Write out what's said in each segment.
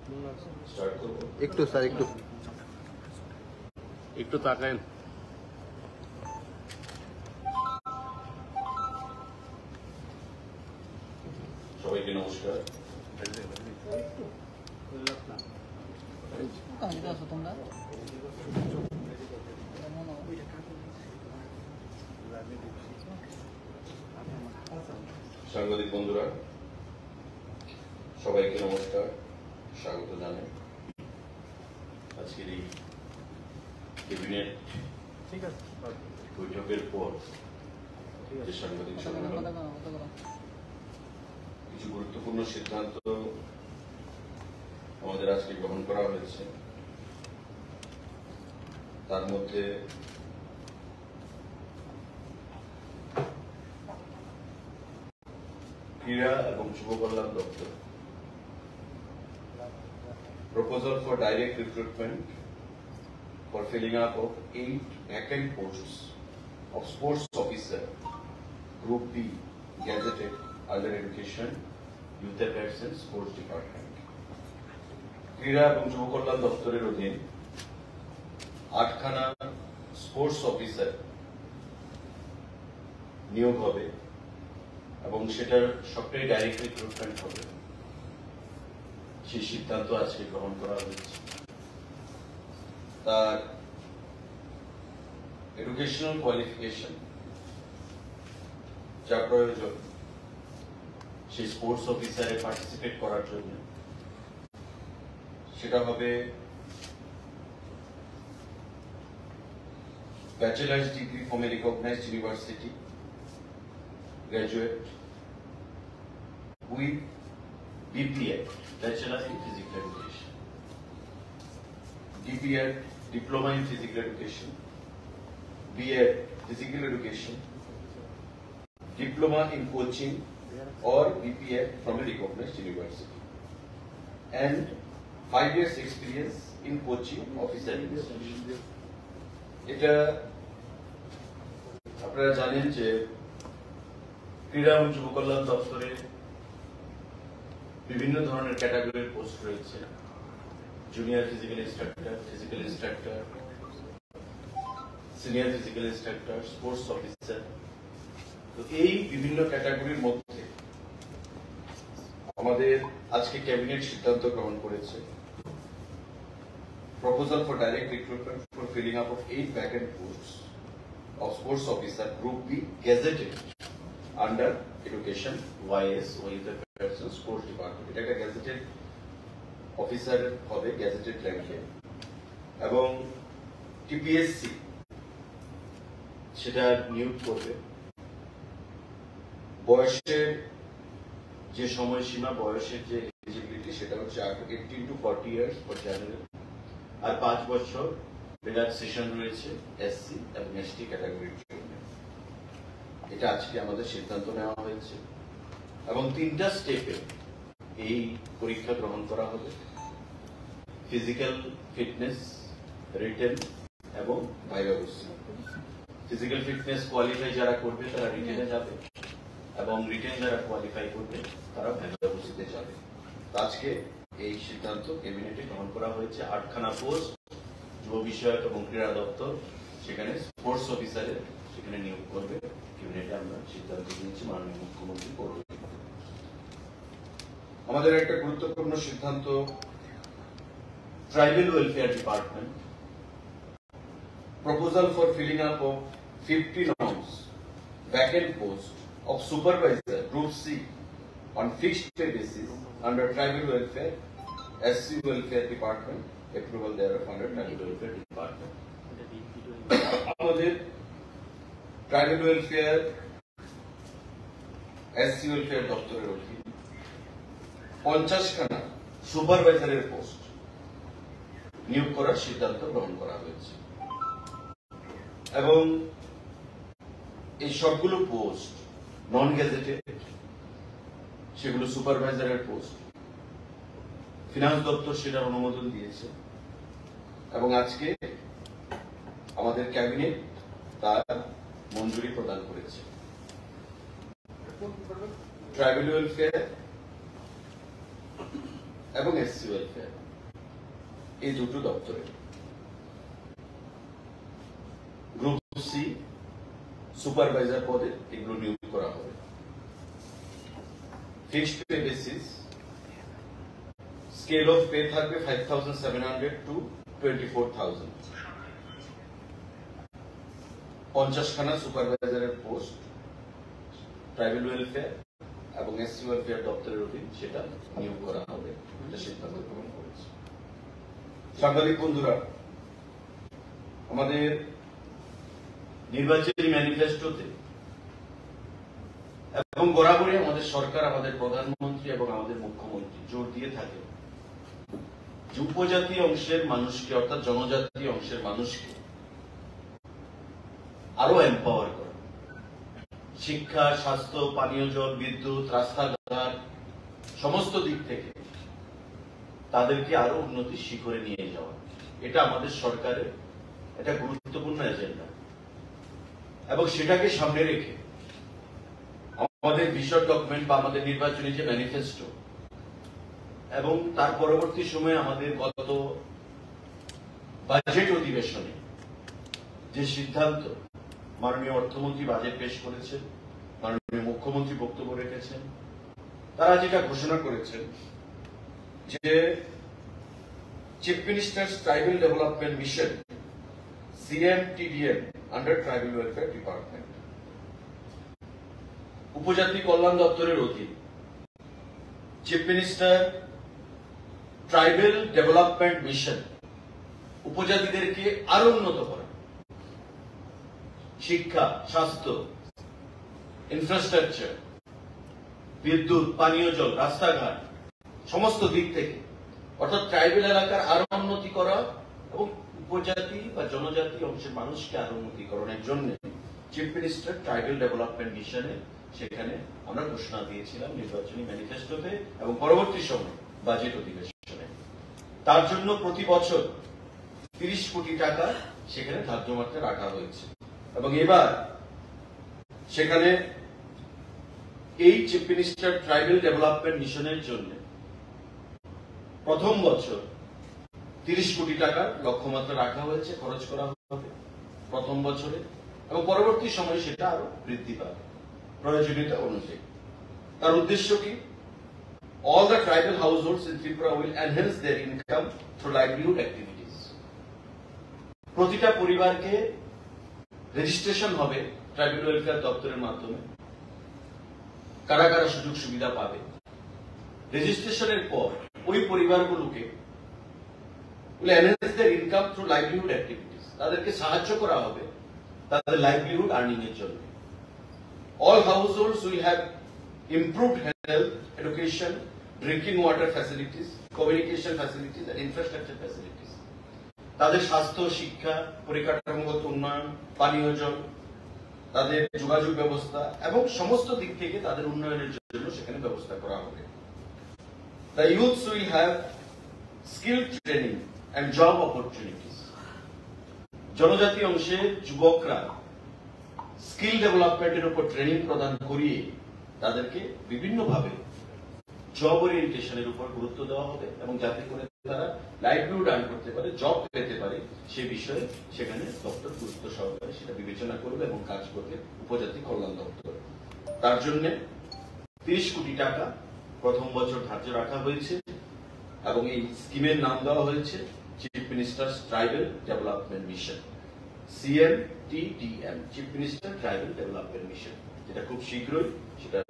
একটু স্যার একটু তাকায়েন। সবাইকে নমস্কার। সাংবাদিক বন্ধুরা, সবাইকে নমস্কার, স্বাগত জানাই আজকের এই ক্যাবিনেট বৈঠকের পর যে সাংবাদিক সম্মেলন, কিছু গুরুত্বপূর্ণ সিদ্ধান্ত আমাদের আজকে গ্রহণ করা হয়েছে। তার মধ্যে ক্রীড়া এবং যুব কল্যাণ দপ্তর proposal for direct recruitment for filling up of 8 vacant posts of sports officer group B gazetted under education, youth affairs and sports department. ক্রীড়া এবং যুব কল্যাণ দপ্তরের অধীন 8খানা স্পোর্টস অফিসার নিয়োগ হবে এবং সেটার সবটাই ডাইরেক্ট রিক্রুটমেন্ট হবে। সেই সিদ্ধান্ত আজকে গ্রহণ করা হয়েছে। তার এডুকেশনাল কোয়ালিফিকেশন যা প্রয়োজন সেই স্পোর্টস অফিসারে পার্টিসিপেট করার জন্য, সেটা হবে bachelors degree from a recognized university graduate with BPEd, Bachelor in Physical Education, DPEd, Diploma in Physical Education, BEd, Physical Education, Diploma in Coaching or BPEd from a recognized university, and 5 years experience in coaching officer institution. এটা আপনারা জানেন যে ক্রীড়া এবং যুব কল্যাণ দপ্তরে বিভিন্ন ধরনের ক্যাটাগরির পোস্ট রয়েছে। Junior physical instructor, senior physical instructor, sports officer. তো এই বিভিন্ন ক্যাটাগরির মধ্যে আমাদের আজকে ক্যাবিনেট সিদ্ধান্ত গ্রহণ করেছে proposal for direct recruitment for filling up of 8 vacant posts of sports officer group B gazetted under education, YS or youth affairs and sports department. এটা একটা গ্যাজেটেড অফিসার হবে, গ্যাজেটেড র্যাঙ্কে, এবং টিপিএসসি সেটা নিয়োগ করবে। বয়সের যে সময়সীমা, বয়সের যে এলিজিবিলিটি, সেটা হচ্ছে 18 to 40 years ফর জেনারেল, আর 5 বছর রিল্যাক্সেশন রয়েছে এসসি এবং এসটি ক্যাটাগরির জন্য। এটা আজকে আমাদের সিদ্ধান্ত নেওয়া হয়েছে এবং 3টা স্টেপে এই পরীক্ষা গ্রহণ করা হবে। ফিজিক্যাল ফিটনেস, রিটেন এবং viva question. Physical fitness qualify যারা করবে তারা রিটেনে যাবে এবং রিটেন যারা কোয়ালিফাই করবে তারা ভাইভা কোশ্চেনে যাবে। আজকে এই সিদ্ধান্ত ক্যাবিনেটে গ্রহণ করা হয়েছে। 8খানা পোস্ট যুব বিষয়ক এবং ক্রীড়া দপ্তর সেখানে স্পোর্টস অফিসারের সেখানে নিয়োগ করবে। ক্যাবিনেটে আমরা সিদ্ধান্ত নিয়েছি মাননীয় মুখ্যমন্ত্রী পৌরহিত। আমাদের একটা গুরুত্বপূর্ণ সিদ্ধান্ত, tribal welfare department proposal for filling up of 50 norms vacant post of supervisor group C on fixed pay basis under tribal welfare, SC welfare department, approval thereof under tribal welfare department. আমাদের tribal welfare, SC welfare দপ্তরের অধীন 50খানা সুপারভাইজারের post নিয়োগ করার সিদ্ধান্ত গ্রহণ করা হয়েছে এবং এই সবগুলো পোস্ট নন গ্যাজেটেড, সেগুলো সুপারভাইজারের পোস্ট। ফিনান্স দপ্তর সেটার অনুমোদন দিয়েছে এবং আজকে আমাদের ক্যাবিনেট তার মঞ্জুরি প্রদান করেছে। ট্রাইবাল ওয়েলফেয়ার এবং এসসি ওয়েলফেয়ার, এই দুটো দপ্তরে। গ্রুপ সি সুপারভাইজার পদে এগুলো নিয়োগ করা হবে। Fixed pay basis, scale of pay থাকবে 5,700 টু 24,000। 50খানা সুপারভাইজারের পোস্ট ট্রাইবাল ওয়েলফেয়ার এবং এসসি ওয়েলফেয়ার দপ্তরের অধীন সেটা নিয়োগ করা হবে, এটা সিদ্ধান্ত গ্রহণ করেছে। সাংবাদিক বন্ধুরা, আমাদের নির্বাচনী ম্যানিফেস্টোতে এবং বরাবরই আমাদের সরকার, আমাদের প্রধানমন্ত্রী এবং আমাদের মুখ্যমন্ত্রী জোর দিয়ে থাকে যে উপজাতি অংশের মানুষকে, অর্থাৎ জনজাতি অংশের মানুষকে আরো এম্পাওয়ার করা, শিক্ষা, স্বাস্থ্য, পানীয় জল, বিদ্যুৎ, রাস্তাঘাট সমস্ত দিক থেকে তাদেরকে আরো উন্নতির শিখরে নিয়ে যাওয়া, এটা আমাদের সরকারের একটা গুরুত্বপূর্ণ এজেন্ডা। এবং সেটাকে সামনে রেখে আমাদের ভিশন ডকুমেন্ট বা আমাদের নির্বাচনী যে ম্যানিফেস্টো এবং তার পরবর্তী সময়ে আমাদের গত বাজেট অধিবেশনে যে সিদ্ধান্ত মাননীয় অর্থমন্ত্রী বাজেট পেশ করেছেন, মাননীয় মুখ্যমন্ত্রী বক্তব্য রেখেছেন, তারা যেটা ঘোষণা করেছেন যে chief minister's tribal development mission CMTDM under tribal welfare department, উপজাতি কল্যাণ দপ্তরের অধীন chief minister tribal development mission, উপজাতিদেরকে আরো উন্নত করা, শিক্ষা, স্বাস্থ্য, ইনফ্রাস্ট্রাকচার, বিদ্যুৎ, পানীয় জল, রাস্তাঘাট সমস্ত দিক থেকে, অর্থাৎ ট্রাইবাল এলাকার আরো উন্নতি করা এবং উপজাতি বা জনজাতি অংশের মানুষকে আরো উন্নতিকরণের জন্য চিফ মিনিস্টার ট্রাইবাল ডেভেলপমেন্ট মিশনে সেখানে আমরা ঘোষণা দিয়েছিলাম নির্বাচনী ম্যানিফেস্টোতে এবং পরবর্তী সময় বাজেট অধিবেশনে। তার জন্য প্রতি বছর 30 কোটি টাকা সেখানে ধার্য মাত্রা রাখা হয়েছে এবং এবার সেখানে এই চিফ মিনিস্টার ট্রাইবাল ডেভেলপমেন্ট মিশনের জন্য প্রথম বছর 30 কোটি টাকার লক্ষ্যমাত্রা রাখা হয়েছে, খরচ করা হবে প্রথম বছরে এবং পরবর্তী সময়ে সেটা আরো বৃদ্ধি পাবে প্রয়োজনীয়তা অনুযায়ী। তার উদ্দেশ্য কি? All the tribal households in Tripura will enhance their income through livelihood activities. প্রতিটা পরিবারকে রেজিস্ট্রেশন হবে ট্রাইবাল ওয়েলফেয়ার দপ্তরের মাধ্যমে, কারা কারা সুযোগ সুবিধা পাবে। রেজিস্ট্রেশনের পর ওই পরিবারগুলোকে enhance their income through livelihood activities, তাদেরকে সাহায্য করা হবে তাদের লাইভলিহুড আর্নিং এর জন্য। All households will have improved health, education, drinking water facilities, communication facilities and infrastructure facilities. তাদের স্বাস্থ্য, শিক্ষা, পরিকাঠামোগত উন্নয়ন, পানীয় জল, তাদের যোগাযোগ ব্যবস্থা এবং সমস্ত দিক থেকে তাদের উন্নয়নের জন্য সেখানে ব্যবস্থা করা হবে। The youths will have skill training and job opportunities. জনজাতি অংশের যুবকরা স্কিল ডেভেলপমেন্টের উপর ট্রেনিং প্রদান করিয়ে তাদেরকে বিভিন্নভাবে জব ওরিয়েন্টেশনের উপর গুরুত্ব দেওয়া হবে এবং যাতে করে তারা লাইভলিহুড আর্ন করতে পারে, জব পেতে পারে, সে বিষয়ে সেখানে দপ্তর গুরুত্ব সহকারে সেটা বিবেচনা করবে এবং কাজ করবে উপজাতি কল্যাণ দপ্তর। তার জন্য 30 কোটি টাকা প্রথম বছর ধার্য রাখা হয়েছে এবং এই স্কিমের নাম দেওয়া হয়েছে chief minister's tribal development mission, CMTDM, chief minister tribal development mission, যেটা খুব শীঘ্রই সেটা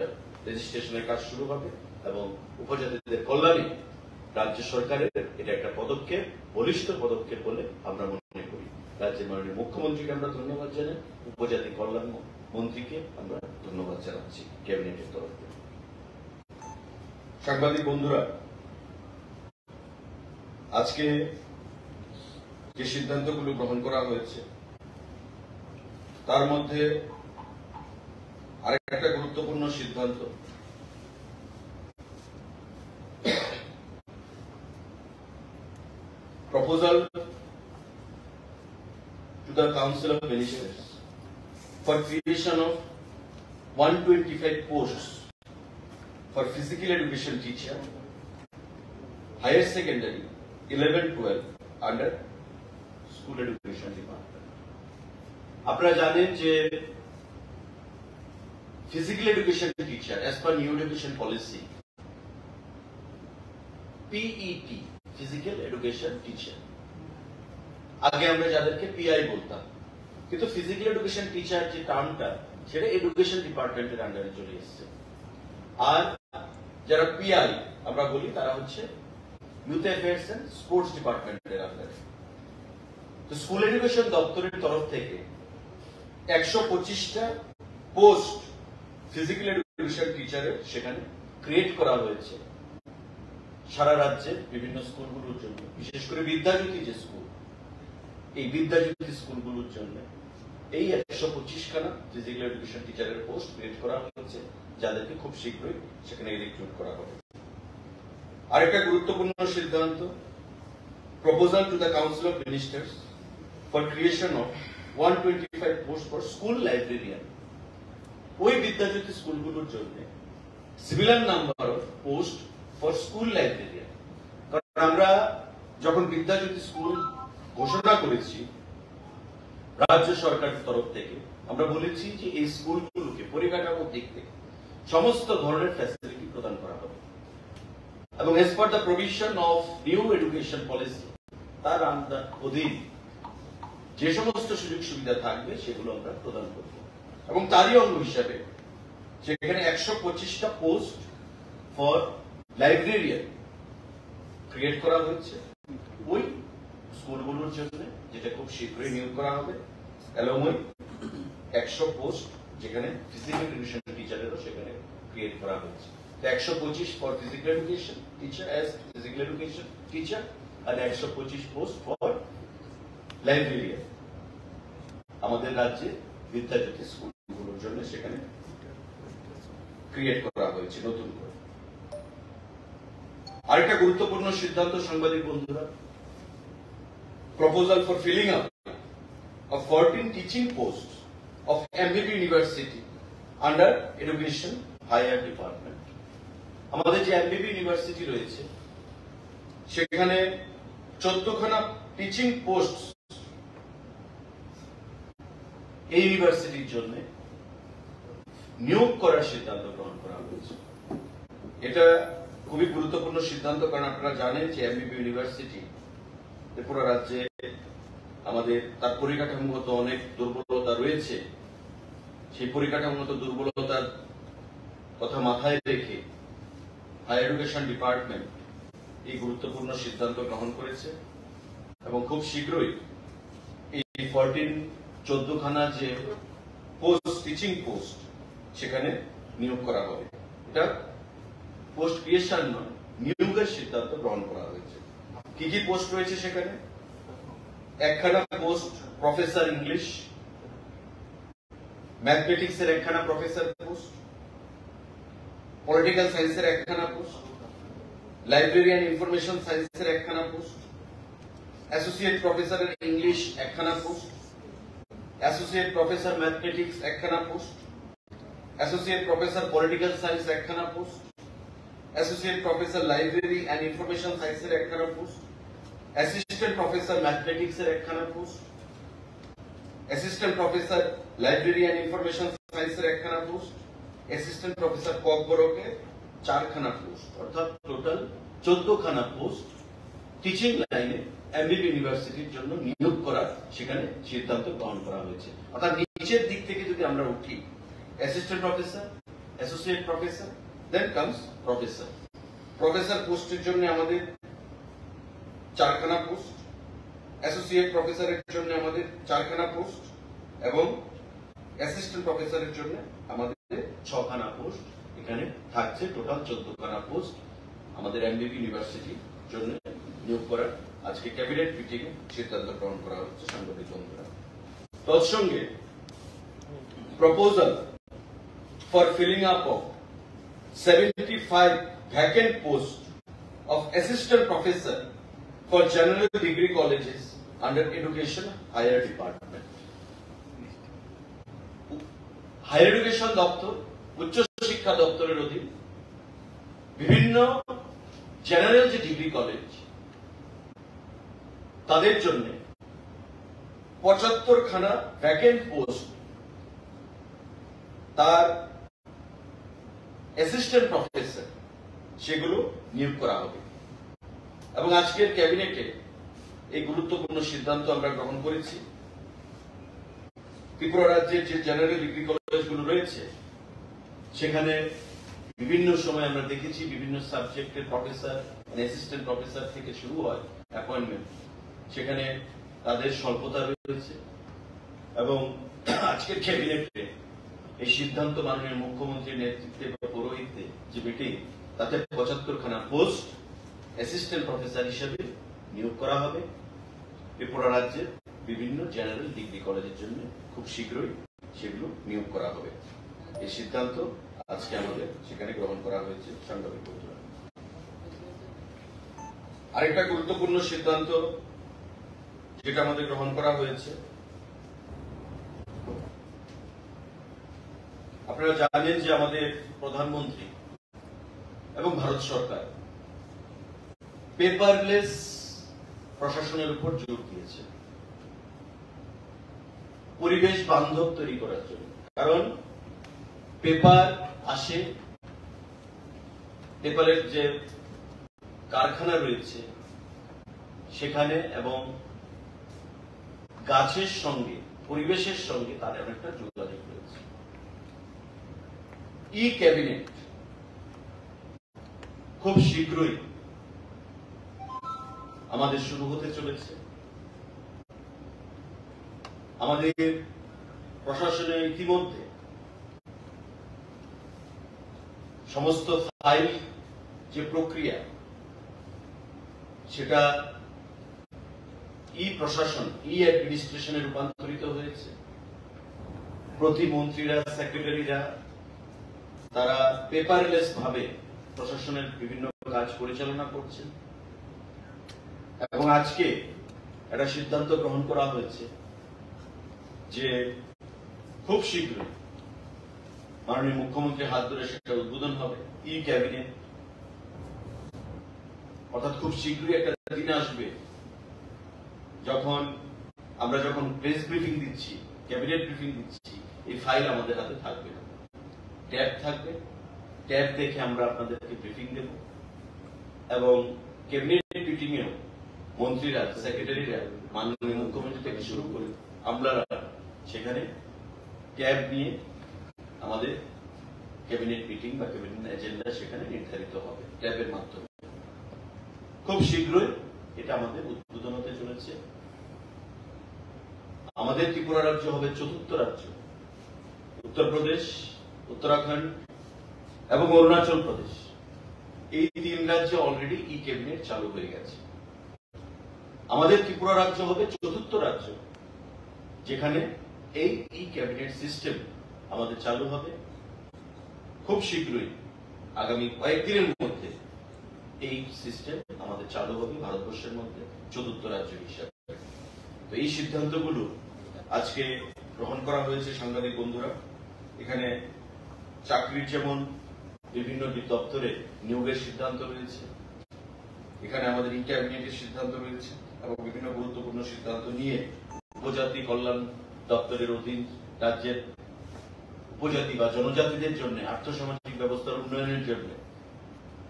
রেজিস্ট্রেশনের কাজ শুরু হবে এবং উপজাতিদের কল্যাণে রাজ্য সরকারের এটা একটা পদক্ষেপ, বলিষ্ঠ পদক্ষেপ বলে আমরা মনে করি। রাজ্যের মাননীয় মুখ্যমন্ত্রীকে আমরা ধন্যবাদ জানাই, উপজাতি কল্যাণ মন্ত্রীকে আমরা ধন্যবাদ জানাচ্ছি ক্যাবিনেটের তরফ থেকে। সাংবাদিক বন্ধুরা, আজকে যে সিদ্ধান্তগুলো গ্রহণ করা হয়েছে তার মধ্যে আরেকটা গুরুত্বপূর্ণ সিদ্ধান্ত, proposal to the Council of Ministers for creation of 125 posts for physical education teacher, higher secondary 11-12 under school education department. আপনারা জানেন যে physical education teacher as per new education policy PET, physical education teacher, আগে আমরা যাদেরকে PI বলতাম, কিন্তু physical education teacher যে টার্মটা সেটা এডুকেশন ডিপার্টমেন্টের আন্ডারে চলে এসেছে। আর যারা পিআই আমরা বলি তারা হচ্ছে ইউথ অ্যাফেয়ার্স এন্ড স্পোর্টস ডিপার্টমেন্টের আন্ডারে। তো স্কুল এডুকেশন দপ্তরের তরফ থেকে 125টা পোস্ট ফিজিক্যাল এডুকেশন টিচারের সেখানে ক্রিয়েট করা হয়েছে সারা রাজ্যের বিভিন্ন স্কুলগুলোর জন্য, বিশেষ করে বিদ্যাজ্যোতি যে স্কুল, এই বিদ্যাজ্যোতি স্কুলগুলোর জন্য এই 125খানা ফিজিক্যাল এডুকেশন টিচারের পোস্ট ক্রিয়েট করা হয়েছে, যাদেরকে খুব শীঘ্রই সেখানে রিক্রুট করা হবে। আরেকটা গুরুত্বপূর্ণ সিদ্ধান্ত, proposal to the council of ministers for creation of 125 post for school librarian. ওই বিদ্যাজ্যোতি স্কুলগুলোর জন্য similar number of post for school librarian. কারণ আমরা যখন বিদ্যাজ্যোতি স্কুল ঘোষণা করেছি রাজ্য সরকারের তরফ থেকে, আমরা বলেছি যে এই স্কুলগুলোকে পরিকাঠামোর দিক থেকে সমস্ত ধরনের ফ্যাসিলিটি প্রদান করা হবে এবং as per the provision of new education policy তার অধীন যে সমস্ত সুযোগ সুবিধা থাকবে সেগুলো আমরা প্রদান করব। এবং তারই অঙ্গ হিসাবে সেখানে 125টা পোস্ট ফর লাইব্রেরিয়ান ক্রিয়েট করা হয়েছে ওই স্কুলগুলোর জন্য, যেটা খুব শীঘ্রই নিয়োগ করা হবে। এবং ওই 100 পোস্ট যেখানে ফিজিক্যাল এডুকেশন টিচারেরও সেখানে ক্রিয়েট করা হয়েছে। 125 for physical education teacher as physical education teacher আর 125 পোস্ট ফর লাইব্রেরিয়ান আমাদের রাজ্যে বিদ্যাজ্যোতি স্কুলগুলোর জন্য সেখানে ক্রিয়েট করা হয়েছে নতুন করে। আরেকটা গুরুত্বপূর্ণ সিদ্ধান্ত সাংবাদিক বন্ধুরা, proposal for filling up of 14 teaching posts of MBB University under Education Higher Department। আমাদের যে MBB ইউনিভার্সিটি রয়েছে সেখানে 14খানা টিচিং পোস্ট এই ইউনিভার্সিটির জন্য নিয়োগ করার সিদ্ধান্ত গ্রহণ করা হয়েছে। এটা খুবই গুরুত্বপূর্ণ সিদ্ধান্ত, কারণ আপনারা জানেন যে MBB ইউনিভার্সিটি পুরো রাজ্যে আমাদের তার পরিকাঠামোগত অনেক দুর্বলতা রয়েছে। সেই পরিকাঠামোগত দুর্বলতার কথা মাথায় রেখে হায়ার এডুকেশন ডিপার্টমেন্ট এই গুরুত্বপূর্ণ সিদ্ধান্ত গ্রহণ করেছে এবং খুব শীঘ্রই এই 14খানা যে পোস্ট টিচিং পোস্ট সেখানে নিয়োগ করা হবে। এটা পোস্ট ক্রিয়েশন নয়, নিয়োগের সিদ্ধান্ত গ্রহণ করা হয়েছে। কি কি পোস্ট রয়েছে সেখানে? একখানা পোস্ট প্রফেসর ইংলিশ, ম্যাথমেটিক্স এর একখানা প্রফেসর পোস্ট, পলিটিক্যাল সায়েন্সের একখানা পোস্ট, লাইব্রেরিয়ান ইনফরমেশন সায়েন্সের একখানা পোস্ট, অ্যাসোসিয়েট প্রফেসর ইংলিশ একখানা পোস্ট, অ্যাসোসিয়েট প্রফেসর ম্যাথমেটিক্স একখানা post, associate professor political science একখানা post, associate professor library and information সায়েন্সের একখানা পোস্ট, অ্যাসিস্ট্যান্ট প্রফেসর ম্যাথমেটিক্স এর একখানা post, assistant professor library and information সায়েন্সের একখানা পোস্ট, অ্যাসিস্ট্যান্ট প্রফেসর ককবরকে 4খানা পোস্ট, অর্থাৎ টোটাল 14খানা পোস্ট টিচিং লাইনে এমবিবি ইউনিভার্সিটির জন্য নিয়োগ করার সেখানে সিদ্ধান্ত গ্রহণ করা হয়েছে। অর্থাৎ নিচের দিক থেকে যদি আমরা উঠি, assistant professor, associate professor, then comes professor. Professor পোস্টের জন্য আমাদের 4খানা পোস্ট, অ্যাসোসিয়েট প্রফেসরের জন্য আমাদের 4খানা পোস্ট এবং অ্যাসিস্ট্যান্ট প্রফেসরের জন্য আমাদের 6খানা পোস্ট এখানে থাকছে। টোটাল 14খানা পোস্ট আমাদের এমবিবি ইউনিভার্সিটির জন্য নিয়োগ করার আজকে ক্যাবিনেট মিটিং এ সিদ্ধান্ত গ্রহণ করা হচ্ছে সাংবাদিক বন্ধুরা। তৎসঙ্গে proposal for filling up of 75 vacant post of assistant professor for general degree colleges under Education Higher Department। Higher education দপ্তর, উচ্চ শিক্ষা দপ্তরের অধীন বিভিন্ন জেনারেল যে ডিগ্রি কলেজ তাদের জন্য 75খানা ভ্যাকেন্ট পোস্ট তার অ্যাসিস্ট্যান্ট প্রফেসর সেগুলো নিয়োগ করা হবে। এবং আজকের ক্যাবিনেটে এই গুরুত্বপূর্ণ সিদ্ধান্ত আমরা গ্রহণ করেছি। ত্রিপুরা রাজ্যের যে জেনারেল ডিগ্রি কলেজগুলো রয়েছে সেখানে বিভিন্ন সময় আমরা দেখেছি বিভিন্ন সাবজেক্টের প্রফেসর, অ্যাসিস্ট্যান্ট প্রফেসর থেকে শুরু হয় অ্যাপয়েন্টমেন্ট, সেখানে তাদের স্বল্পতা রয়েছে। এবং আজকের ক্যাবিনেটে এই সিদ্ধান্ত মাননীয় মুখ্যমন্ত্রীর নেতৃত্বে বা পৌরোহিত্যে যে মিটিং, তাতে 75খানা পোস্ট অ্যাসিস্ট্যান্ট প্রফেসর হিসেবে নিয়োগ করা হবে ত্রিপুরা রাজ্যের বিভিন্ন জেনারেল ডিগ্রি কলেজের জন্য। খুব শীঘ্রই সেগুলো নিয়োগ করা হবে। এই সিদ্ধান্ত আজকে আমাদের সেখানে গ্রহণ করা হয়েছে। সাংবাদিক বন্ধুরা, আরেকটা গুরুত্বপূর্ণ সিদ্ধান্ত যেটা আমাদের গ্রহণ করা হয়েছে, আপনারা জানেন যে আমাদের প্রধানমন্ত্রী এবং ভারত সরকার পেপারলেস প্রশাসনের উপর জোর দিয়েছে পরিবেশ বান্ধব তৈরি করার জন্য। কারণ পেপার আসে, পেপারের যে কারখানা রয়েছে সেখানে, এবং গাছের সঙ্গে পরিবেশের সঙ্গে তার অনেকটা যোগাযোগ রয়েছে। ই ক্যাবিনেট খুব শীঘ্রই আমাদের শুরু হতে চলেছে। আমাদের প্রশাসনে ইতিমধ্যে সমস্ত ফাইল যে প্রক্রিয়া সেটা ই প্রশাসন, ই অ্যাডমিনিস্ট্রেশনে রূপান্তরিত হয়েছে। প্রতিমন্ত্রীরা, সেক্রেটারিরা তারা পেপারলেস ভাবে প্রশাসনের বিভিন্ন কাজ পরিচালনা করছেন। এবং আজকে একটা সিদ্ধান্ত গ্রহণ করা হয়েছে যে খুব শীঘ্রই মাননীয় মুখ্যমন্ত্রীর হাত ধরে সেটা উদ্বোধন হবে, ই ক্যাবিনেট। অর্থাৎ খুব শীঘ্রই একটা দিন আসবে যখন আমরা যখন প্রেস ব্রিফিং দিচ্ছি, ক্যাবিনেট ব্রিফিং দিচ্ছি, এই ফাইল আমাদের হাতে থাকবে না, ট্যাব থাকবে। ট্যাব দেখে আমরা আপনাদেরকে ব্রিফিং দেব। এবং ক্যাবিনেট মিটিং এও মন্ত্রীরা, সেক্রেটারিরা, মাননীয় মুখ্যমন্ত্রী থেকে শুরু করে আমরা সেখানে ট্যাব নিয়ে আমাদের ক্যাবিনেট মিটিং বা ক্যাবিনেট এজেন্ডা সেখানে নির্ধারিত হবে ট্যাবের মাধ্যমে। খুব শীঘ্রই এটা আমাদের উদ্বোধন হতে চলেছে। আমাদের ত্রিপুরা রাজ্য হবে চতুর্থ রাজ্য। উত্তরপ্রদেশ, উত্তরাখণ্ড এবং অরুণাচল প্রদেশ, এই 3 রাজ্যে অলরেডি ই ক্যাবিনেট চালু হয়ে গেছে। আমাদের ত্রিপুরা রাজ্য হবে চতুর্থ রাজ্য যেখানে এই ই ক্যাবিনেট সিস্টেম আমাদের চালু হবে। খুব শীঘ্রই আগামী কয়েকদিনের মধ্যে এই সিস্টেম আমাদের চালু হবে ভারতবর্ষের মধ্যে চতুর্থ রাজ্য হিসাবে। তো এই সিদ্ধান্তগুলো আজকে গ্রহণ করা হয়েছে। সাংবাদিক বন্ধুরা, এখানে চাকরির যেমন বিভিন্ন দপ্তরে নিয়োগের সিদ্ধান্ত রয়েছে, এখানে আমাদের ই ক্যাবিনেটের সিদ্ধান্ত রয়েছে এবং বিভিন্ন গুরুত্বপূর্ণ সিদ্ধান্ত নিয়ে উপজাতি কল্যাণ দপ্তরের অধীন রাজ্যের উপজাতি বা জনজাতিদের জন্য আর্থসামাজিক ব্যবস্থার উন্নয়নের জন্য,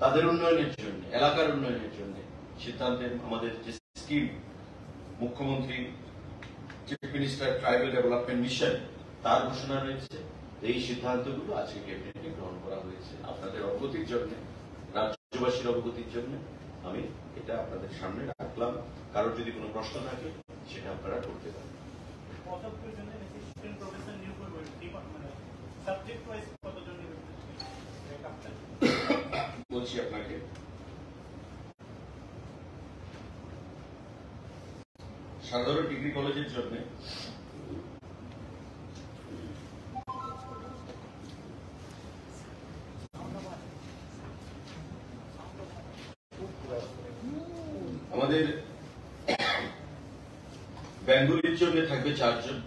তাদের উন্নয়নের জন্য, এলাকার উন্নয়নের জন্য সিদ্ধান্তের আমাদের যে স্কিম মুখ্যমন্ত্রী chief minister tribal development mission তার ঘোষণা রয়েছে। এই সিদ্ধান্তগুলো আজকে ক্যাবিনেটে গ্রহণ করা হয়েছে। আপনাদের অবগতির জন্য, রাজ্যবাসীর অবগতির জন্য আমি এটা আপনাদের সামনে রাখলাম। কারোর যদি কোনো প্রশ্ন থাকে সেটা আপনারা করতে পারেন। বলছি আপনাকে, সাধারণ ডিগ্রি কলেজের জন্য আমাদের বেঙ্গলির জন্য থাকবে 4 জন,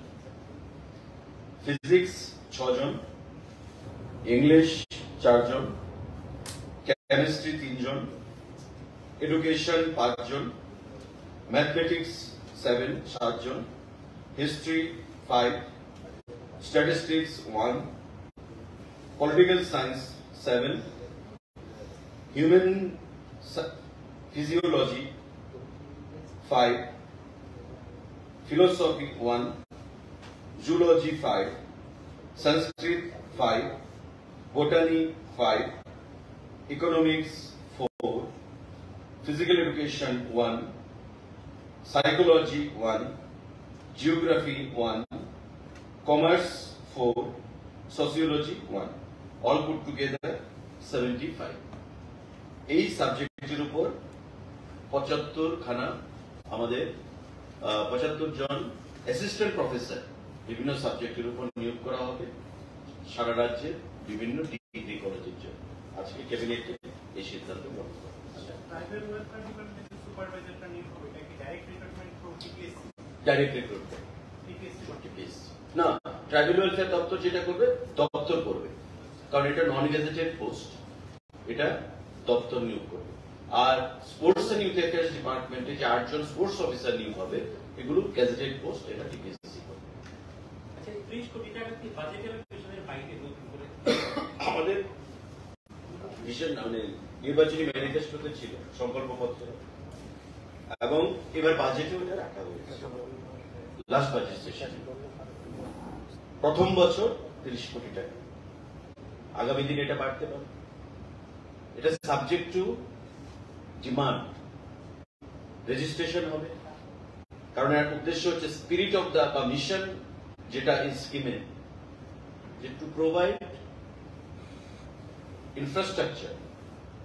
ফিজিক্স 6 জন, ইংলিশ 4 জন, কেমিস্ট্রি 3 জন, education 5 জন, mathematics 7 জন, history 5, statistics 1, political science 7, human physiology 5, philosophy 1, zoology 5, Sanskrit 5, botany 5, economics 4, physical education 1, psychology 1, geography 1, commerce 4, sociology 1, all put together 75. এই সাবজেক্টের উপর 75 খানা আমাদের 75 জন অ্যাসিস্ট্যান্ট প্রফেসর বিভিন্ন সাবজেক্টের উপর নিয়োগ করা হবে সারা রাজ্যে বিভিন্ন ডিগ্রি কলেজের জন্য। আজকে ক্যাবিনেটে এই সিদ্ধান্ত গ্রহণ করা হয়েছে। ডাইরেক্ট রিক্রুটমেন্ট না, ট্রাইবাল ওয়েলফেয়ার দপ্তর যেটা করবে দপ্তর করবে, কারণ এটা নন গেজেটেড পোস্ট, এটা দপ্তর নিয়োগ করবে। আর স্পোর্টস এন্ড ইউথ অ্যাফেয়ার্স ডিপার্টমেন্টে যে 8 জন স্পোর্টস অফিসার নিয়োগ হবে এগুলো গেজেটেড পোস্ট, এটা টিপিএসসি করবে। আচ্ছা, 30 কোটি টাকা কি বাজেটের পেছনের বাইরে নতুন করে আমাদের ভিশন মানে নির্বাচনী ম্যানিফেস্টোতে ছিল, সংকল্পপত্র, এবং এবার বাজেটে ওটা রাখা হয়েছে। লাস্ট বাজেট সেশনে প্রথম বছর 30 কোটি টাকা, আগামী দিনে এটা বাড়তে পারে। এটা সাবজেক্ট টু ডিমান্ড, রেজিস্ট্রেশন হবে, কারণ এর উদ্দেশ্য হচ্ছে স্পিরিট অফ দ্য মিশন যেটা এই স্কিমে, যে to provide infrastructure,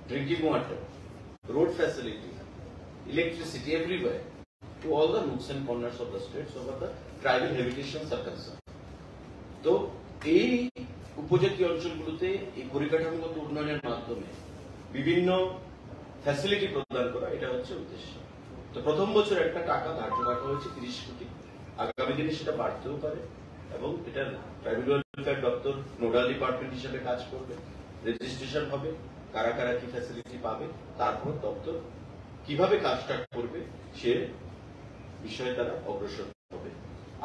drinking water, road facilities, electricity everywhere to all the nooks and corners of the state so that the tribal habitations are concerned. তো এই উপজাতীয় অঞ্চলগুলোতে এই পরিকাঠামোগত উন্নয়নের মাধ্যমে বিভিন্ন ফ্যাসিলিটি প্রদান করা, এটা হচ্ছে উদ্দেশ্য। তো প্রথম বছর একটা টাকা ধার্য রাখা হয়েছে 30 কোটি, আগামী দিনে সেটা বাড়তেও পারে, এবং এটা ট্রাইবাল ওয়েলফেয়ার দপ্তর নোডাল ডিপার্টমেন্ট হিসেবে কাজ করবে। রেজিস্ট্রেশন হবে, কারা কারা কি ফ্যাসিলিটি পাবে, তারপর দপ্তর কিভাবে কাজটা করবে সে বিষয়ে তারা অগ্রসর হবে।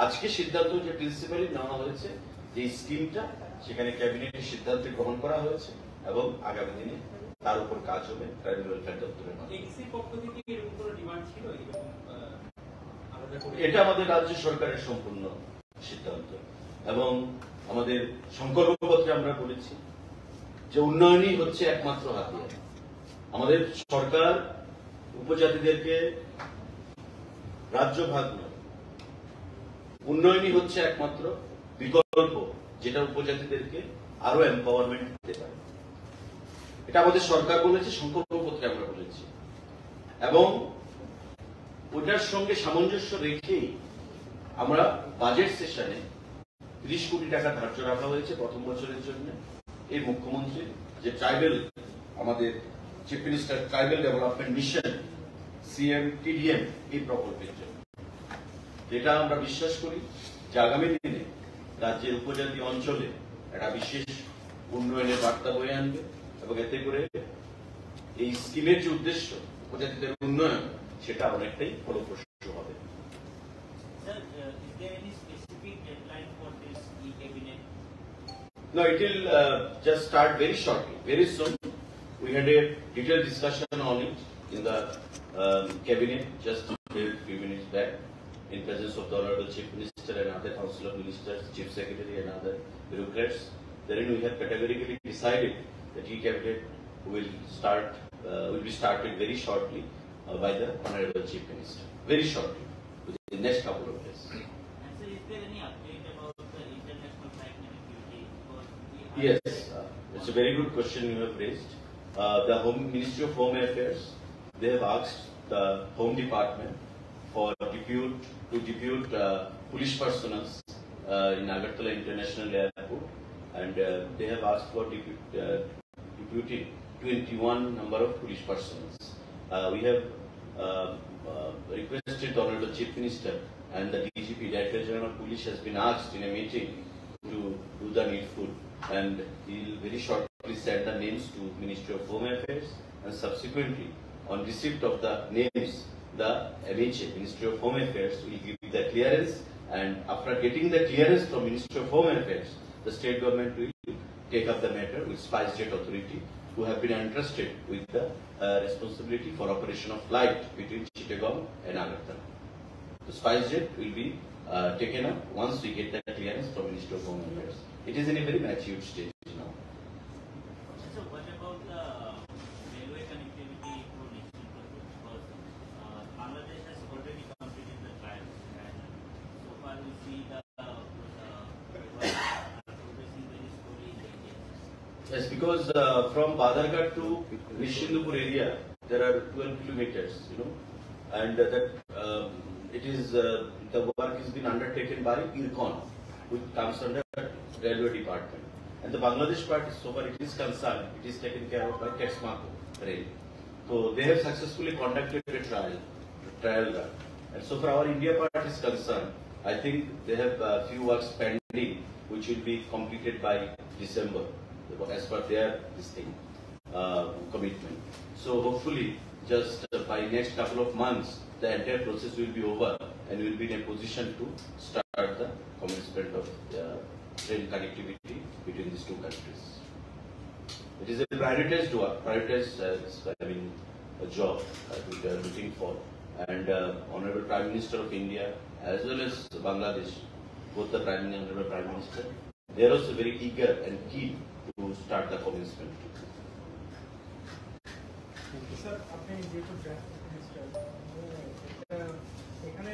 আজকে সিদ্ধান্ত যে প্রিন্সিপালি নেওয়া হয়েছে যে স্কিমটা, সেখানে ক্যাবিনেটের সিদ্ধান্ত গ্রহণ করা হয়েছে এবং আগামী দিনে তার উপর কাজ হবে ট্রাইবাল ওয়েলফেয়ার দপ্তরের মাধ্যমে। এটা আমাদের রাজ্য সরকারের সম্পূর্ণ সিদ্ধান্ত, এবং আমাদের সংকল্পপত্রে আমরা বলেছি যে উন্নয়নই হচ্ছে একমাত্র হাতিয়ার। আমাদের সরকার উপজাতিদেরকে রাজ্য ভাগ নয়, উন্নয়নই হচ্ছে একমাত্র বিকল্প যেটা উপজাতিদেরকে আরো এম্পাওয়ারমেন্ট দিতে পারে। এটা আমাদের সরকার বলেছে, সংকল্পপত্রে আমরা বলেছি, এবং ওটার সঙ্গে সামঞ্জস্য রেখেই আমরা বাজেট সেশনে 30 কোটি টাকা ধার্য রাখা হয়েছে প্রথম বছরের জন্য। এই মুখ্যমন্ত্রী যে ট্রাইবেল, আমাদের chief minister tribal development mission CMTDM, এই প্রকল্পের জন্য, যেটা আমরা বিশ্বাস করি যে আগামী দিনে রাজ্যের উপজাতি অঞ্চলে একটা বিশেষ উন্নয়নের বার্তা বয়ে আনবে, এবং এতে করে এই স্কিমের যে উদ্দেশ্য উপজাতিদের উন্নয়ন, সেটা অনেকটাই ফলপ্রসূ হবে। No, it will just start very shortly, very soon. We had a detailed discussion on it in the cabinet just a few minutes back, in presence of the Honorable Chief Minister and other Council of Ministers, Chief Secretary and other bureaucrats. Therein we have categorically decided that e-cabinet will be started very shortly by the Honorable Chief Minister, very shortly, within the next couple of days. Is there any update about the international flight connectivity? Yes, it's a very good question you have raised. The Ministry of Home Affairs, they have asked the Home Department for depute police personnel in Agartala International Airport, and they have asked for deputing 21 number of police personnel. We have requested the Honorable Chief Minister, and the DGP, Director General of Police, has been asked in a meeting to do the needful, and he will very shortly send the names to Ministry of Home Affairs, and subsequently on receipt of the names, the MHA, Ministry of Home Affairs, will give the clearance, and after getting the clearance from Ministry of Home Affairs, the state government will take up the matter with SpiceJet Authority, who have been entrusted with the responsibility for operation of flight between Chittagong and Agartala. The SpiceJet will be taken up once we get the clearance from Ministry of Home Affairs. It is in a very mature stage now. So what about the railway connectivity for next year? Because Bangladesh has already completed the trials, and so far we see the progressing very slowly in the India. Yes, because from Badarghat to Nishindupur area, there are 12 kilometers, and that it is the work has been undertaken by IRCON, which comes under Railway Department. And the Bangladesh part, so far it is concerned, it is taken care of by Texmaco Rail. So they have successfully conducted a trial run. And so far our India part is concerned, I think they have a few works pending, which will be completed by December, as per their commitment. So hopefully, just by next couple of months, the entire process will be over, and we will be in a position to start the commencement of train connectivity between these two countries. It is a prioritized work, a job that we are looking for, and Honorable Prime Minister of India as well as Bangladesh, both the Honorable Prime Minister, they are also very eager and keen to start the commencement. Sir আপনি যেহেতু transport minister, এখানে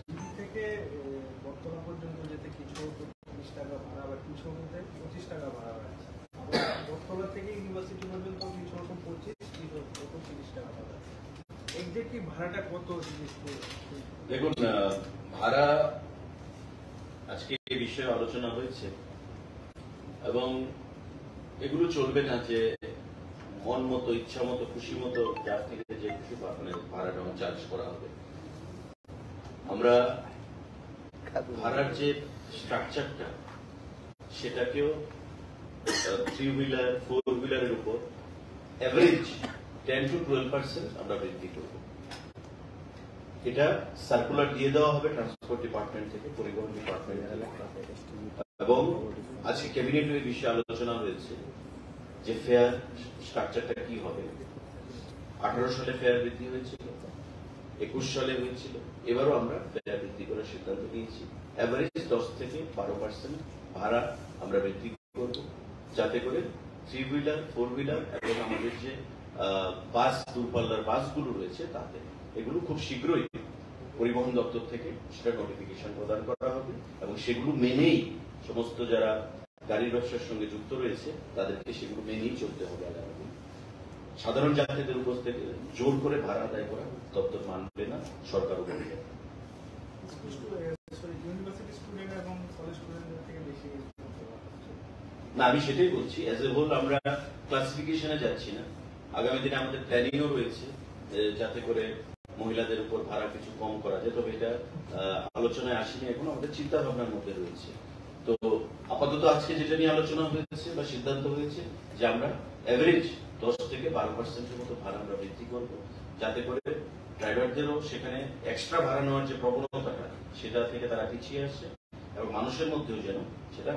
দিল্লি থেকে বর্তমান পর্যন্ত যেতে কিছু 30 টাকা ভাড়া বা কিছু মধ্যে 25 টাকা ভাড়া আছে। আবার বর্তমান থেকে ইউনিভার্সিটি পর্যন্ত কিছু রকম 25, কিছু রকম 30 টাকা ভাড়া। এক্স্যাক্টলি ভাড়াটা কত জিনিস? দেখুন, ভাড়া আজকে এই বিষয়ে আলোচনা হয়েছে, এবং এগুলো চলবে না যে মন মতো, ইচ্ছা মতো, খুশি মতো যার থেকে যে খুশি ভাড়াটা চার্জ করা হবে। আমরা ভাড়ার যে স্ট্রাকচারটা, সেটাকেও 3 হুইলার 4 হুইলারের উপর এভারেজ 10 to 12% আমরা বৃদ্ধি করব। এটা সার্কুলার দিয়ে দেওয়া হবে ট্রান্সপোর্ট ডিপার্টমেন্ট থেকে, পরিবহন ডিপার্টমেন্ট থেকে, এবং আজকে ক্যাবিনেটে এই বিষয়ে আলোচনা হয়েছে যে ফেয়ার স্ট্রাকচারটা কি হবে। 18 সালে ফেয়ার বৃদ্ধি হয়েছিল, 21 সালে হয়েছিল, এবারও আমরা ফেয়ার বৃদ্ধি করার সিদ্ধান্ত নিয়েছি। এভারেজ 10 থেকে 12% ভাড়া আমরা বৃদ্ধি করব, যাতে করে 3 হুইলার 4 হুইলার এবং আমাদের যে বাস, দূরপাল্লার বাসগুলো রয়েছে, তাতে এগুলো খুব শীঘ্রই পরিবহন দপ্তর থেকে সেটা নোটিফিকেশন প্রদান করা হবে, এবং সেগুলো মেনেই সমস্ত যারা গাড়ির ব্যবসার সঙ্গে যুক্ত রয়েছে তাদেরকে সেগুলো মেনেই চলতে হবে। সাধারণ যাত্রীদের উপর থেকে জোর করে ভাড়া আদায় করা দপ্তর মানবে না, সরকারও বলবে না। আমি সেটাই বলছি, অ্যাজ এ হোল আমরা ক্লাসিফিকেশনে যাচ্ছি না। আগামী দিনে আমাদের প্ল্যানিংও রয়েছে যাতে করে মহিলাদের উপর ভাড়া কিছু কম করা যায়, তবে এটা আলোচনায় আসেনি, এখন আমাদের চিন্তা ভাবনার মধ্যে রয়েছে। তো আপাতত আজকে যেটা নিয়ে আলোচনা হয়েছে বা সিদ্ধান্ত হয়েছে যে আমরা এভারেজ 10 থেকে 12% মতো ভাড়া আমরা বৃদ্ধি করব, যাতে করে ড্রাইভারদেরও সেখানে এক্সট্রা ভাড়া নেওয়ার যে প্রবণতাটা, সেটা থেকে তারা পিছিয়ে আসে, এবং মানুষের মধ্যেও যেন সেটা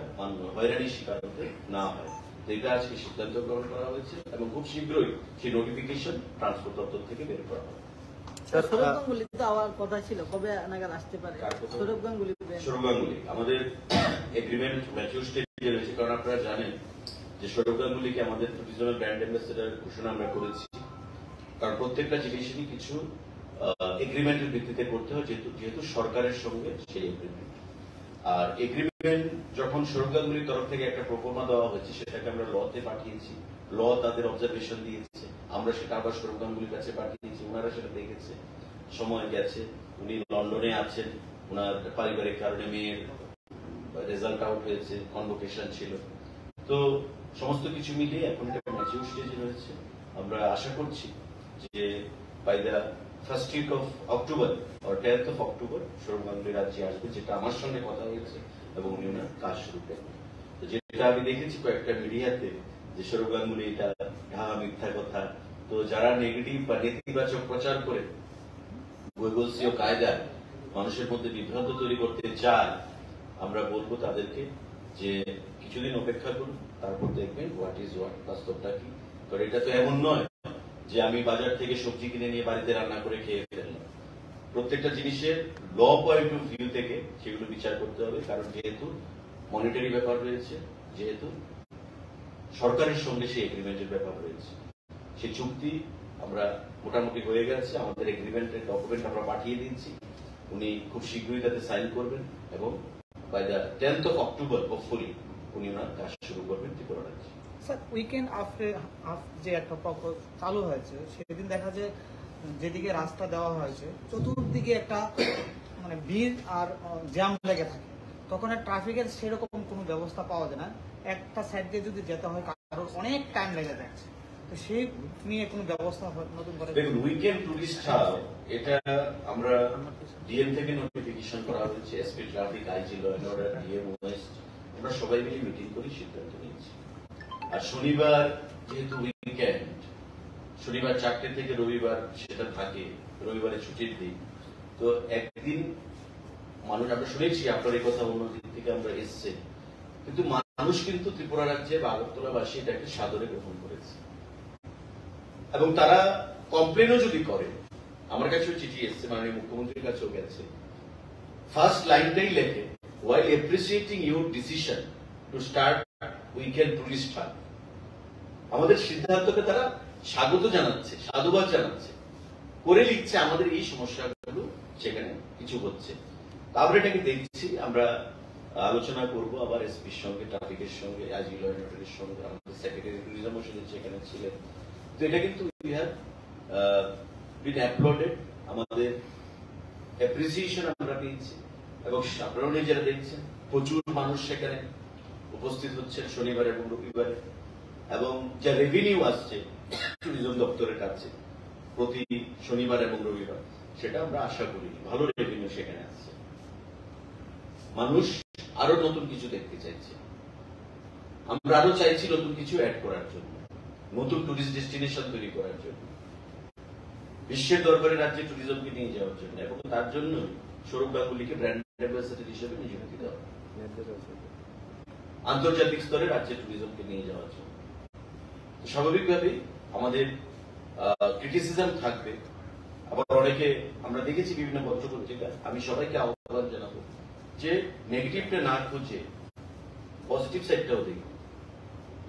হয়রানির শিকার হতে না হয়। তো এটা আজকে সিদ্ধান্ত গ্রহণ করা হয়েছে, এবং খুব শীঘ্রই সেই নোটিফিকেশন ট্রান্সপোর্ট দপ্তর থেকে বের করা হবে। সৌরভ গাঙ্গুলি তো আমার কথা ছিল, কবে নাগাদ আসতে পারে? সৌরভ গাঙ্গুলি আমাদের এগ্রিমেন্ট ম্যাচিউর স্টেজে রয়েছে, কারণ আপনারা জানেন যে সৌরভ গাঙ্গুলিকে আমাদের রিজিওনাল ব্র্যান্ড অ্যাম্বাসেডর ঘোষণা আমরা করেছি, কারণ প্রত্যেকটা জিনিসই কিছু এগ্রিমেন্টের ভিত্তিতে করতে হয়, যেহেতু সরকারের সঙ্গে সেই এগ্রিমেন্ট। আর এগ্রিমেন্ট যখন সৌরভ গাঙ্গুলির তরফ থেকে একটা প্রপোজাল দেওয়া হয়েছে, সেটাকে আমরা লতে পাঠিয়েছি, ল তাদের অবজারভেশন দিয়েছে, আমরা সেটা আবার সৌরভ গাঙ্গুলির কাছে পাঠিয়েছি, ওনারা সেটা দেখেছে, সময় গেছে, উনি লন্ডনে আছেন, ওনার পারিবারিক কারণে মেয়ের রেজাল্ট আউট হয়েছে, কনভোকেশন ছিল, তো সমস্ত কিছু মিলিয়ে এখন এটা ম্যাচিউর স্টেজে রয়েছে। আমরা আশা করছি যে by the first week of October or 10th of October Sourav Ganguly রাজ্যে আসবে, যেটা আমার সঙ্গে কথা হয়েছে, এবং উনি ওনার কাজ শুরু করবেন। যেটা আমি দেখেছি কয়েকটা মিডিয়াতে যে সৌরভ গাঙ্গুলি এটা ঢাহা মিথ্যা কথা, তো যারা নেগেটিভ বা নেতিবাচক প্রচার করে বৈবলসীয় কায়দায় মানুষের মধ্যে বিভ্রান্ত তৈরি করতে চায়, আমরা বলবো তাদেরকে যে কিছুদিন অপেক্ষা করুন, তারপর দেখবেন হোয়াট ইজ হোয়াট, বাস্তবটা কি। কারণ এটা তো এমন নয় যে আমি বাজার থেকে সবজি কিনে নিয়ে বাড়িতে রান্না করে খেয়ে ফেললাম। প্রত্যেকটা জিনিসের ল পয়েন্ট অফ ভিউ থেকে সেগুলো বিচার করতে হবে। কারণ যেহেতু মনিটারি ব্যাপার রয়েছে, যেহেতু সরকারের সঙ্গে সেই এগ্রিমেন্টের ব্যাপার রয়েছে, সেই চুক্তি আমরা মোটামুটি হয়ে গেছে। আমাদের এগ্রিমেন্টের ডকুমেন্ট আমরা পাঠিয়ে দিচ্ছি, উনি খুব শীঘ্রই তাতে সাইন করবেন এবং by the 10th of October hopefully উনি ওনার কাজ শুরু করবেন ত্রিপুরা রাজ্যে। স্যার, উইকেন্ড যে একটা প্রকল্প চালু হয়েছে, সেদিন দেখা যায় যেদিকে রাস্তা দেওয়া হয়েছে চতুর্দিকে একটা মানে ভিড় আর জ্যাম লেগে থাকে, তখন আর ট্রাফিকের সেরকম কোনো ব্যবস্থা পাওয়া যায় না। একটা সাইড দিয়ে যদি যেতে হয় কারোর অনেক টাইম লেগে যাচ্ছে, তো সেই নিয়ে কোনো ব্যবস্থা নতুন করে? দেখুন, উইকেন্ড টুরিস্ট হাব এটা আমরা ডিএম থেকে নোটিফিকেশন করা হয়েছে, SP traffic, IG law and order, DM west, আমরা সবাই মিলে মিটিং করি, সিদ্ধান্ত নিয়েছি। আর শনিবার যেহেতু উইকেন্ড, শনিবার 4টে থেকে রবিবার সেটা থাকে, রবিবারে ছুটির দিন, তো একদিন মানুষ, আমরা শুনেছি আপনার এই কথা অন্যদিন থেকে আমরা এসছে, কিন্তু মানুষ কিন্তু ত্রিপুরা রাজ্যে বা আগরতলাবাসী এটাকে সাদরে গ্রহণ করেছে এবং তারা কমপ্লেনও যদি করে, আমার কাছেও চিঠি এসছে, মাননীয় মুখ্যমন্ত্রীর কাছেও গেছে, ফার্স্ট লাইনটাই লেখে, while appreciating your decision to start weekend tourist hub, আমাদের সিদ্ধান্তকে তারা স্বাগত জানাচ্ছে, সাধুবাদ জানাচ্ছে, করে লিখছে আমাদের এই সমস্যাগুলো সেখানে কিছু হচ্ছে। আমরা এটাকে দেখছি, আমরা আলোচনা করব আবার এসপির সঙ্গে, ট্রাফিকের সঙ্গে, আইজি ল এন্ড অর্ডারের সঙ্গে, আমাদের সেক্রেটারি ট্যুরিজমও সেখানে ছিলেন। তো এটা কিন্তু উই হ্যাভ বিন আপলোডেড, আমাদের অ্যাপ্রিসিয়েশন আমরা পেয়েছি এবং আপনারাও নিজেরা দেখছেন প্রচুর মানুষ সেখানে উপস্থিত হচ্ছেন শনিবার এবং রবিবারে, এবং যা রেভিনিউ আসছে ট্যুরিজম দপ্তরের কাছে প্রতি শনিবার এবং রবিবার, সেটা আমরা আশা করি ভালো রেভিনিউ সেখানে আসছে। মানুষ আরো নতুন কিছু দেখতে চাইছে, আমরা আরো চাইছি নতুন কিছু অ্যাড করার জন্য, নতুন টুরিস্ট ডেস্টিনেশন তৈরি করার জন্য, বিশ্বের দরবারে রাজ্যে ট্যুরিজমকে নিয়ে যাওয়ার জন্য, এবং তার জন্য সৌরভ গাঙ্গুলিকে ব্র্যান্ড অ্যাম্বাসেডর হিসেবে নিযুক্তি দেওয়া, আন্তর্জাতিক স্তরে রাজ্যে ট্যুরিজমকে নিয়ে যাওয়ার জন্য। স্বাভাবিকভাবেই আমাদের ক্রিটিসিজম থাকবে, আবার অনেকে আমরা দেখেছি বিভিন্ন পত্রপত্রিকা, আমি সবাইকে আহ্বান জানাবো যে নেগেটিভটা না খুঁজে পজিটিভ সাইডটাও দেখুন।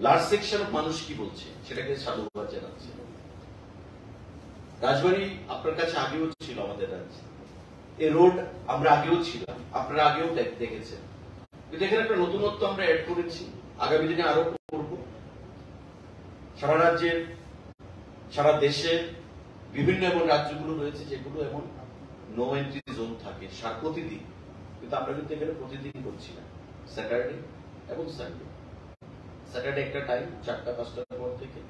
লার্জ সেকশন অফ মানুষ কি বলছে সেটাকে সাধুবাদ জানাচ্ছে। রাজবাড়ী আপনার কাছে আগেও ছিল, আমাদের রাজ্যে এই রোড আমরা আগেও ছিলাম, আপনারা আগেও দেখেছেন, কিন্তু এখানে একটা নতুনত্ব আমরা অ্যাড করেছি, আগামী দিনে আরো করব। সারা রাজ্যের, সারা দেশের বিভিন্ন এমন রাজ্যগুলো রয়েছে যেগুলো এমন নো এন্ট্রি জোন থাকে প্রতিদিন, কিন্তু আমরা কিন্তু এখানে প্রতিদিন করছি না, স্যাটারডে এবং সানডে। স্যাটারডে একটা টাইম 4টা-5টার পর থেকে,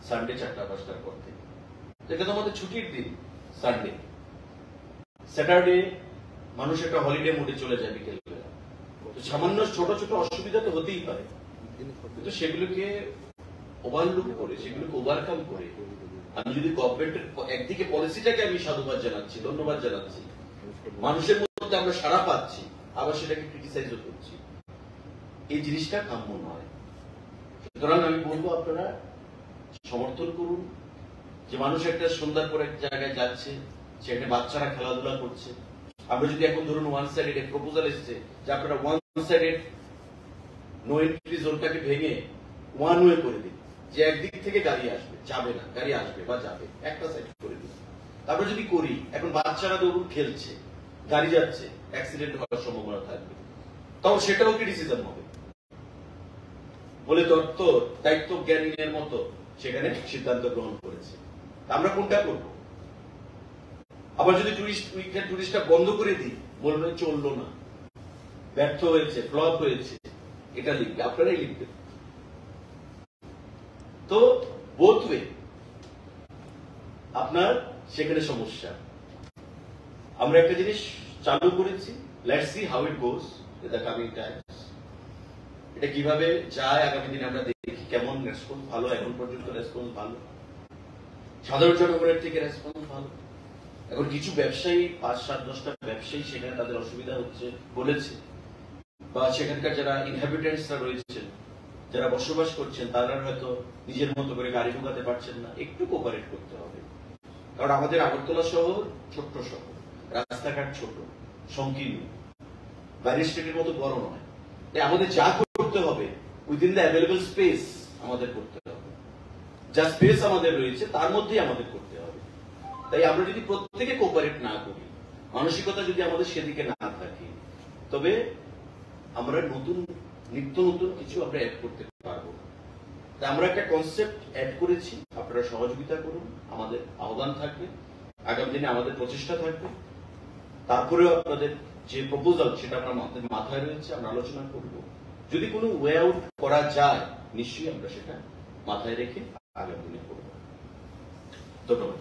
সানডে 4টা-5টার পর থেকে। এটা তো আমাদের ছুটির দিন সানডে। স্যাটারডে মানুষ একটা হলিডে মোডে চলে যায় বিকেল বেলা, তো সামান্য ছোট ছোট অসুবিধা তো হতেই পারে, কিন্তু সেগুলোকে ওভারলুক করে, সেগুলোকে ওভারকাম করে আমি যদি গভর্নমেন্টের একদিকে পলিসিটাকে আমি সাধুবাদ জানাচ্ছি, ধন্যবাদ জানাচ্ছি, মানুষের মধ্যে আমরা সাড়া পাচ্ছি, আবার সেটাকে ক্রিটিসাইজও করছি, এই জিনিসটা কাম্য নয়। সুতরাং আমি বলবো আপনারা সমর্থন করুন যে মানুষ একটা সন্ধ্যার পর এক জায়গায় যাচ্ছে, সেখানে বাচ্চারা খেলাধুলা করছে। আমরা যদি এখন ধরুন ওয়ান সাইডেড প্রপোজাল এসছে যে আপনারা ওয়ান সাইডেড নো এন্ট্রি জোনটাকে ভেঙে ওয়ান ওয়ে করে দিন, যে একদিক থেকে গাড়ি আসবে, যাবে না, গাড়ি আসবে বা যাবে, একটা সাইড করে দিন। তারপরে যদি করি, এখন বাচ্চারা ধরুন খেলছে, গাড়ি যাচ্ছে, অ্যাক্সিডেন্ট হওয়ার সম্ভাবনা থাকবে, তখন সেটাও ক্রিটিসিজম হবে বলে দপ্তর দায়িত্ব জ্ঞানীর মতো সেখানে সিদ্ধান্ত গ্রহণ করেছে। আমরা কোনটা করবো? আবার যদি টুরিস্টটা বন্ধ করে দিই, বলবে চললো না, ব্যর্থ হয়েছে, ফ্লপ হয়েছে, এটা লিখবে, আপনারাই লিখবেন। তো বোথ ওয়ে আপনার সেখানে সমস্যা। আমরা একটা জিনিস চালু করেছি, let's see how it goes in the coming Times. এটা কিভাবে যায় আগামী দিনে আমরা দেখি, কেমন রেসপন্স ভালো, এখন পর্যন্ত রেসপন্স ভালো। সাধারণ জনগণের থেকে রেসপন্স ভালো। এখন কিছু ব্যবসায়ী 5-7-10টা ব্যবসায়ী সেখানে তাদের অসুবিধা হচ্ছে বলেছে, বা সেখানকার যারা ইনহ্যাবিটেন্টসরা রয়েছেন, যারা বসবাস করছেন, তারা হয়তো নিজের মতো করে গাড়ি ঢোকাতে পারছেন না, একটু কোঅপারেট করতে হবে। কারণ আমাদের আগরতলা শহর ছোট্ট শহর, রাস্তাঘাট ছোট, সংকীর্ণ, বাইরের স্টেটের মতো বড় নয়। তাই আমাদের যা করতে হবে উইদিন দ্য অ্যাভেলেবল স্পেস আমাদের করতে হবে, যা স্পেস আমাদের রয়েছে তার মধ্যেই আমাদের করতে হবে। তাই আমরা যদি প্রত্যেকে কোঅপারেট না করি, মানসিকতা যদি আমাদের সেদিকে না থাকে, তবে আমরা নিত্য নতুন কিছু আমরা অ্যাড করতে পারবো। তাই আমরা একটা কনসেপ্ট অ্যাড করেছি, আপনারা সহযোগিতা করুন, আমাদের আহ্বান থাকবে, আগামী দিনে আমাদের প্রচেষ্টা থাকবে। তারপরেও আপনাদের যে প্রপোজাল সেটা আমরা মাথায় রয়েছে, আমরা আলোচনা করব। যদি কোনো ওয়ে আউট করা যায় নিশ্চয়ই আমরা সেটা মাথায় রেখে আগামী দিনে করব। ধন্যবাদ।